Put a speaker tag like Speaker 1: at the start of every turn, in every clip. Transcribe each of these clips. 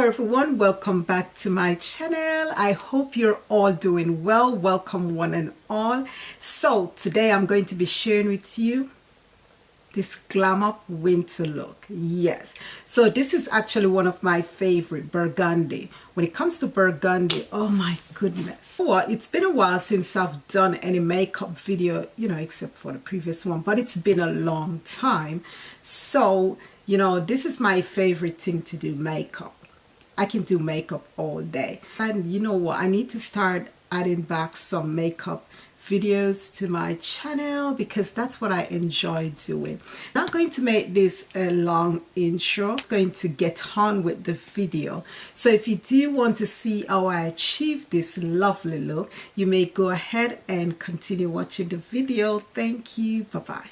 Speaker 1: everyone, welcome back to my channel. I hope you're all doing well. Welcome one and all. So today I'm going to be sharing with you this glam up winter look. Yes, so this is actually one of my favorite, Burgundy. When it comes to Burgundy, oh my goodness, well, it's been a while since I've done any makeup video, except for the previous one, but it's been a long time. So this is my favorite thing to do, makeup. I can do makeup all day. And you know what, I need to start adding back some makeup videos to my channel because that's what I enjoy doing. I'm not going to make this a long intro. I'm going to get on with the video. So if you do want to see how I achieve this lovely look, you may go ahead and continue watching the video. Thank you. Bye-bye.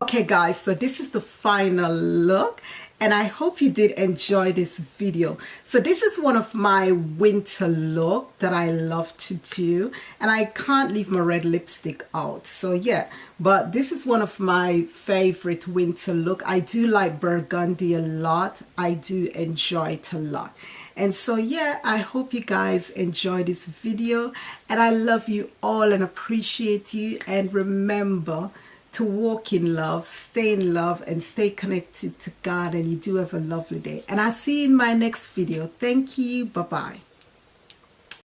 Speaker 1: Okay guys, so this is the final look and I hope you did enjoy this video. So this is one of my winter look that I love to do, and I can't leave my red lipstick out. So yeah, but this is one of my favorite winter look. I do like Burgundy a lot. I do enjoy it a lot. And so yeah, I hope you guys enjoy this video, and I love you all and appreciate you. And remember to walk in love, stay in love, and stay connected to God. And you do have a lovely day. And I'll see you in my next video. Thank you. Bye-bye.